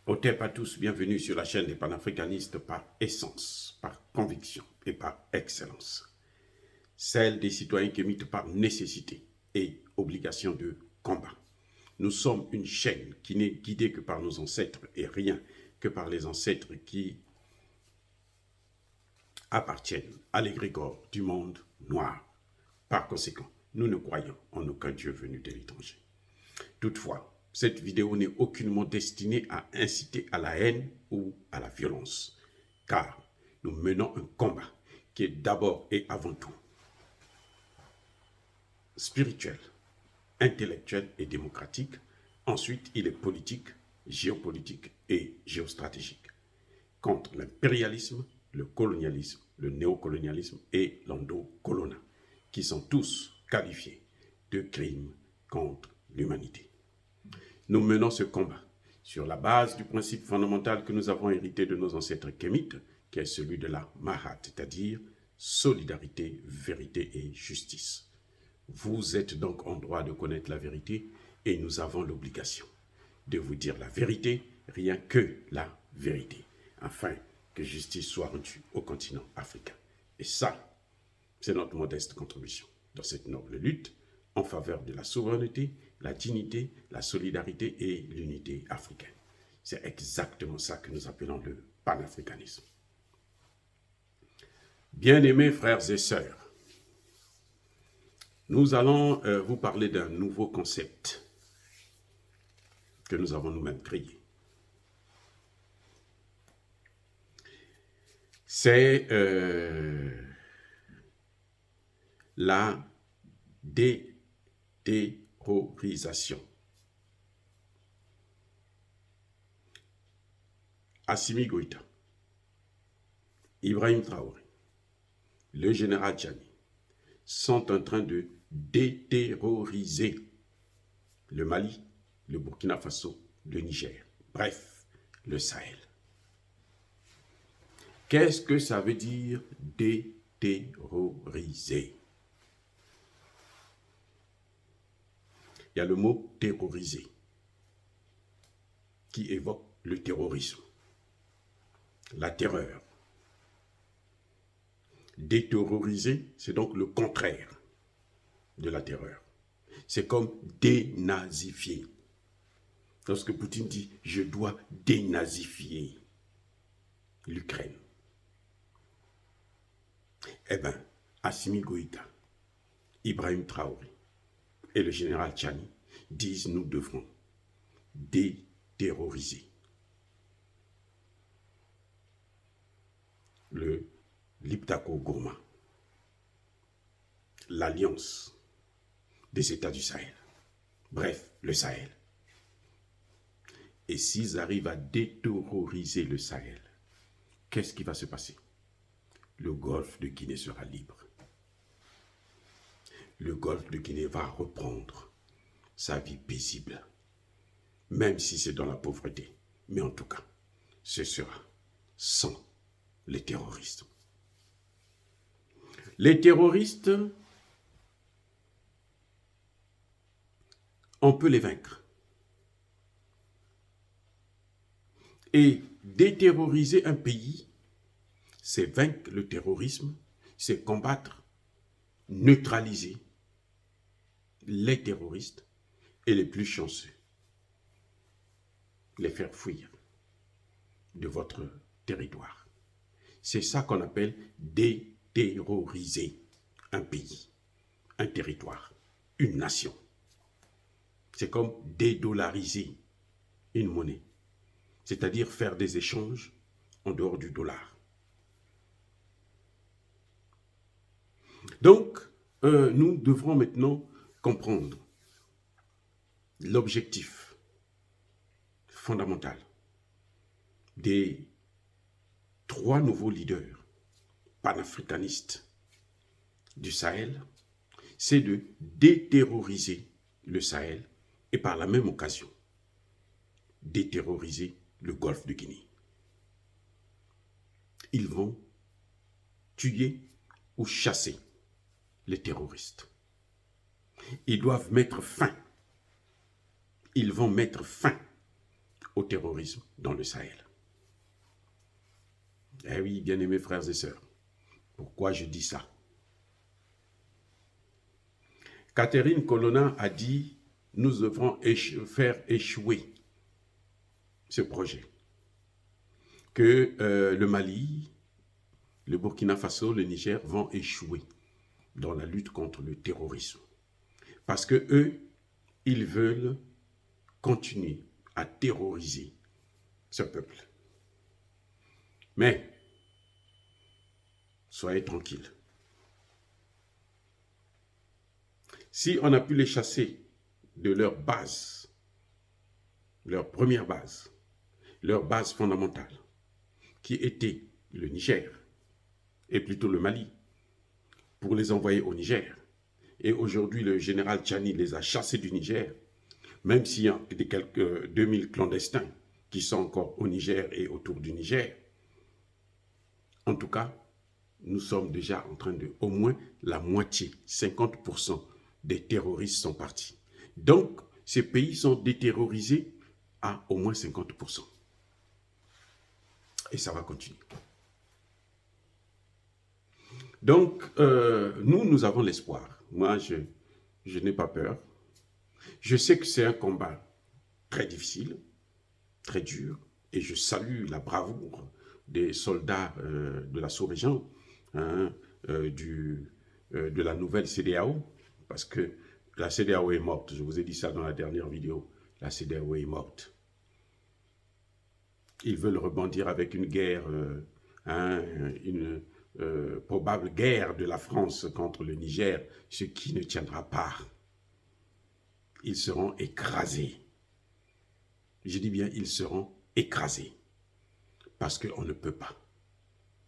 Otep à tous, bienvenue sur la chaîne des panafricanistes par essence, par conviction et par excellence. Celle des citoyens qui émitent par nécessité et obligation de combat. Nous sommes une chaîne qui n'est guidée que par nos ancêtres et rien que par les ancêtres qui appartiennent à l'égrégore du monde noir. Par conséquent, nous ne croyons en aucun Dieu venu de l'étranger. Toutefois, cette vidéo n'est aucunement destinée à inciter à la haine ou à la violence, car nous menons un combat qui est d'abord et avant tout spirituel, intellectuel et démocratique. Ensuite, il est politique, géopolitique et géostratégique, contre l'impérialisme, le colonialisme, le néocolonialisme et l'endocolona, qui sont tous qualifiés de crimes contre l'humanité. Nous menons ce combat sur la base du principe fondamental que nous avons hérité de nos ancêtres kémites, qui est celui de la Mahat, c'est-à-dire solidarité, vérité et justice. Vous êtes donc en droit de connaître la vérité et nous avons l'obligation de vous dire la vérité, rien que la vérité, afin que justice soit rendue au continent africain. Et ça, c'est notre modeste contribution dans cette noble lutte en faveur de la souveraineté, la dignité, la solidarité et l'unité africaine. C'est exactement ça que nous appelons le panafricanisme. Bien-aimés frères et sœurs, nous allons vous parler d'un nouveau concept que nous avons nous-mêmes créé. C'est la déterrorisation. Assimi Goïta, Ibrahim Traoré, le général Tchani sont en train de déterroriser le Mali, le Burkina Faso, le Niger, bref, le Sahel. Qu'est-ce que ça veut dire déterroriser? Il y a le mot terroriser qui évoque le terrorisme, la terreur. Déterroriser, c'est donc le contraire de la terreur. C'est comme dénazifier. Lorsque Poutine dit « je dois dénazifier l'Ukraine », eh bien, Assimi Goïta, Ibrahim Traoré et le général Tchani disent « nous devrons déterroriser le Liptako Gourma, l'alliance des États du Sahel, bref, le Sahel. Et s'ils arrivent à déterroriser le Sahel, qu'est-ce qui va se passer? Le golfe de Guinée sera libre. Le golfe de Guinée va reprendre sa vie paisible, même si c'est dans la pauvreté. Mais en tout cas, ce sera sans les terroristes. Les terroristes, on peut les vaincre. Et déterroriser un pays, c'est vaincre le terrorisme, c'est combattre, neutraliser les terroristes et les plus chanceux, les faire fuir de votre territoire. C'est ça qu'on appelle déterroriser un pays, un territoire, une nation. C'est comme dédollariser une monnaie, c'est-à-dire faire des échanges en dehors du dollar. Donc, nous devrons maintenant comprendre l'objectif fondamental des 3 nouveaux leaders panafricanistes du Sahel, c'est de déterroriser le Sahel et par la même occasion, déterroriser le golfe de Guinée. Ils vont tuer ou chasser les terroristes. Ils doivent mettre fin. Ils vont mettre fin au terrorisme dans le Sahel. Eh oui, bien-aimés frères et sœurs, pourquoi je dis ça? Catherine Colonna a dit, nous devrons faire échouer ce projet. Que le Mali, le Burkina Faso, le Niger vont échouer dans la lutte contre le terrorisme. Parce que eux, ils veulent continuer à terroriser ce peuple. Mais, soyez tranquilles. Si on a pu les chasser de leur base, leur première base, leur base fondamentale, qui était le Niger, et plutôt le Mali, pour les envoyer au Niger. Et aujourd'hui, le général Tchani les a chassés du Niger, même s'il y a quelques 2000 clandestins qui sont encore au Niger et autour du Niger. En tout cas, nous sommes déjà en train de, au moins la moitié, 50% des terroristes sont partis. Donc, ces pays sont déterrorisés à au moins 50%. Et ça va continuer. Donc, nous avons l'espoir. Moi, je n'ai pas peur. Je sais que c'est un combat très difficile, très dur, et je salue la bravoure des soldats de la sous-région, hein, de la nouvelle CEDEAO, parce que la CEDEAO est morte. Je vous ai dit ça dans la dernière vidéo. La CEDEAO est morte. Ils veulent rebondir avec une guerre, une probable guerre de la France contre le Niger, ce qui ne tiendra pas. Ils seront écrasés. Je dis bien, ils seront écrasés. Parce qu'on ne peut pas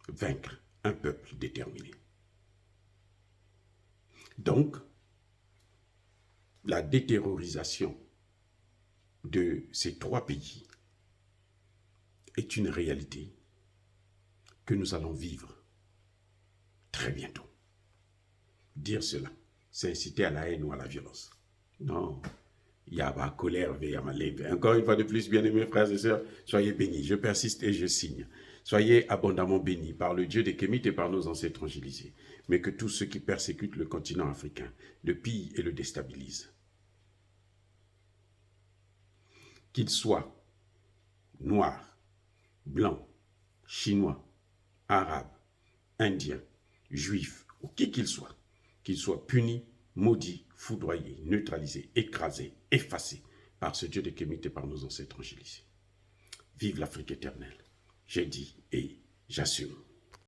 vaincre un peuple déterminé. Donc, la déterrorisation de ces trois pays est une réalité que nous allons vivre très bientôt. Dire cela, c'est inciter à la haine ou à la violence. Non, il y a ma colère, il y a ma lèvre. Encore une fois de plus, bien-aimés frères et sœurs, soyez bénis. Je persiste et je signe. Soyez abondamment bénis par le Dieu des Kémites et par nos ancêtres angélisés. Mais que tous ceux qui persécutent le continent africain le pillent et le déstabilisent. Qu'ils soient noirs, blancs, chinois, arabes, indiens, juifs, ou qui qu'ils soient punis, maudits, foudroyés, neutralisés, écrasés, effacés par ce Dieu des Kémites et par nos ancêtres angélisés. Vive l'Afrique éternelle. J'ai dit et j'assume.